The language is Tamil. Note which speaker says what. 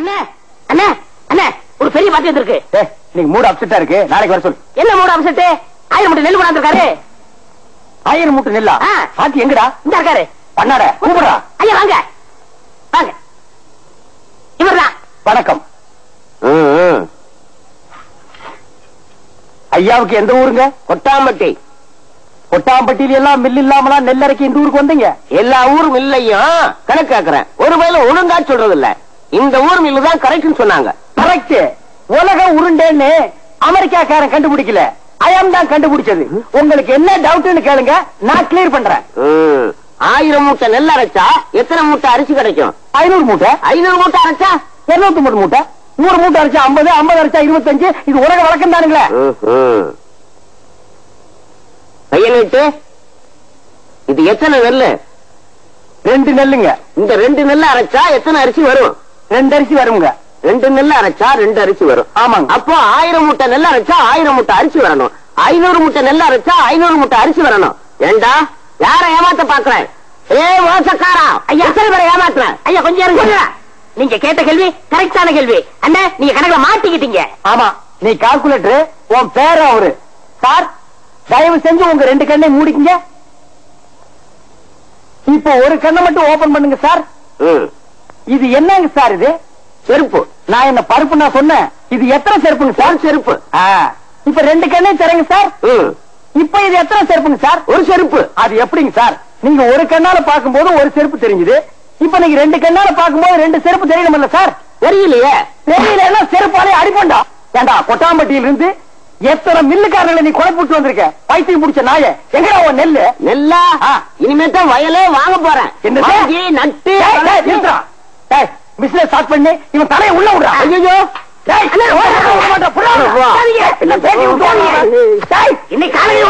Speaker 1: அண்ணே அண்ணே அண்ணே ஒரு பெரிய பாத்தியம் இருக்கு.
Speaker 2: நீங்க மூடு அப்செட்டா இருக்கு, நாளைக்கு வர சொல்லு.
Speaker 1: என்ன மூடு அப்செட்? 1000 மூட்டை நெல் கொண்டாந்துருக்காரு.
Speaker 2: 1000 மூட்டை நெல்லா? பாத்தி எங்கடா?
Speaker 1: இந்த இருக்காரு.
Speaker 2: பண்ணாட கூப்பிடுறா.
Speaker 1: ஐயா வாங்க வாங்க. இவர்தான்.
Speaker 2: வணக்கம். ஐயாவுக்கு எந்த ஊருங்க?
Speaker 3: கொட்டாம்பட்டி.
Speaker 2: கொட்டாம்பட்டியில எல்லாம் மில் இல்லாமலாம் நெல்லரைக்கு இந்த ஊருக்கு வந்தீங்க?
Speaker 3: எல்லா ஊரும் இல்லையும் கணக்கு கேக்குறேன். ஒரு வேலை ஒழுங்கா சொல்றது இல்ல. இந்த ஊர் மில்லு தான் கரெக்ட்னு சொன்னாங்க.
Speaker 2: கரெக்ட். உலக உருண்டேன்னு அமெரிக்காக்காரன் கண்டுபிடிக்கல, அயம் தான் கண்டுபிடிச்சது. உங்களுக்கு என்ன டவுட்னு கேளுங்க, நான் கிளியர் பண்றேன்.
Speaker 3: 1000 மூட்டை நெல் அரைச்சா எத்தனை மூட்டை அரிசி கிடைக்கும்?
Speaker 2: 500 மூட்டை.
Speaker 3: 500 மூட்டை அரைச்சா
Speaker 2: 203 மூட்டை. 100 மூட்டை அரைச்சா 50, 50 அரைச்சா 25. இது உலக வழக்கம் தானுங்களே.
Speaker 3: பையனிட்டு இது எத்தனை நெல்லு?
Speaker 2: 2 நெல்லுங்க.
Speaker 3: இந்த 2 நெல் அரைச்சா எத்தனை அரிசி வரும்?
Speaker 2: 2 அரிசி வருங்க.
Speaker 3: 2 நெல் அரைச்சா 2 அரிசி வரும்.
Speaker 2: ஆமாங்க.
Speaker 3: அப்போ 1000 மூட்டை நெல் அரைச்சா 1000 மூட்டை அரிசி வரணும். 500 மூட்டை நெல் அரைச்சா 500 மூட்டை அரிசி வரணும். ஏண்டா யார ஏமாத்த பாக்குறேன்? மோசக்காரா ஐயா, எத்தனை பேரை ஏமாத்துறேன்?
Speaker 1: ஐயா கொஞ்சம் இருங்க. நீங்க கேட்ட கேள்வி கரெக்டான கேள்வி. அண்ணே நீங்க கணக்குல மாட்டிக்கிட்டீங்க.
Speaker 2: ஆமா, நீ கால்குலேட்டர். உன் பேர அவரு. சார் தயவு செஞ்சு உங்க 2 கண்ணை மூடிக்கங்க. இப்போ ஒரு கண்ணை மட்டும் ஓபன் பண்ணுங்க சார். இது என்னங்க சார்? இது
Speaker 3: செருப்பு.
Speaker 2: நான் என்ன பருப்பு நான் சொன்னேன்? இது எத்தனை செருப்புங்க சார்?
Speaker 3: செருப்பு.
Speaker 2: இப்ப 2 கண்ணை தரங்க சார். இப்ப இது எத்தனை செருப்புங்க சார்?
Speaker 3: ஒரு செருப்பு.
Speaker 2: அது எப்படிங்க சார்? நீங்க ஒரு கண்ணால பாக்கும்போது ஒரு செருப்பு தெரிஞ்சது. இப்ப நீங்க 2 கண்ணால பாக்கும்போது 2 செருப்பு தெரியணும்ல சார்?
Speaker 3: தெரியலையே.
Speaker 2: தெரியல செருப்பாலே அடிப்பண்டா. ஏண்டா கொட்டாம்பட்டியில இருந்து எத்தனை மில்லுக்காரர்களை நீ குழப்பிட்டு வந்திருக்க? பைத்தியம் முடிச்ச நாய. எங்கடா உன் நெல்லு?
Speaker 3: நெல்லா? இனிமே தான் வயலே வாங்க போறேன்.
Speaker 2: என்ன
Speaker 3: நட்டு
Speaker 2: பிசினஸ் ஸ்டார்ட் பண்ணி இவன் தலையை உள்ள விடுறான்.
Speaker 3: ஐயோ
Speaker 1: இன்னைக்கு காலையில்